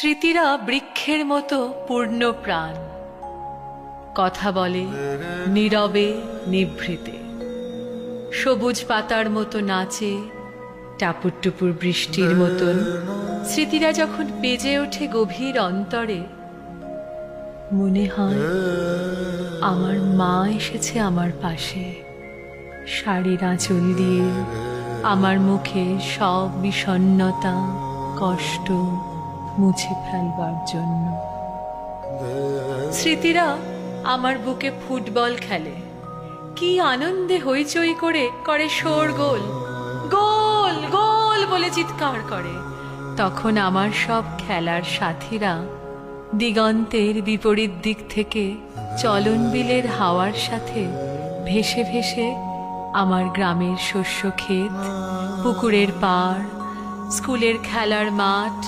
স্মৃতিরা বৃক্ষের মতো পূর্ণ প্রাণ, কথা বলে নীরবে নিভৃতে, সবুজ পাতার মতো নাচে টাপুর টুপুর বৃষ্টির মতন। স্মৃতিরা যখন বেজে ওঠে গভীর অন্তরে, মনে হয় আমার মা এসেছে আমার পাশে, শাড়ির আঁচল দিয়ে আমার মুখে সব বিষণ্ণতা কষ্ট মুছে ফেলবার জন্য। স্মৃতিরা আমার বুকে ফুটবল খেলে, কি আনন্দে হইচই করে করে শোরগোল, গোল গোল বলে চিৎকার করে। তখন আমার সব খেলার সাথীরা দিগন্তের বিপরীত দিক থেকে চলন বিলের হাওয়ার সাথে ভেসে ভেসে আমার গ্রামের শস্য ক্ষেত, পুকুরের পাড়, স্কুলের খেলার মাঠ,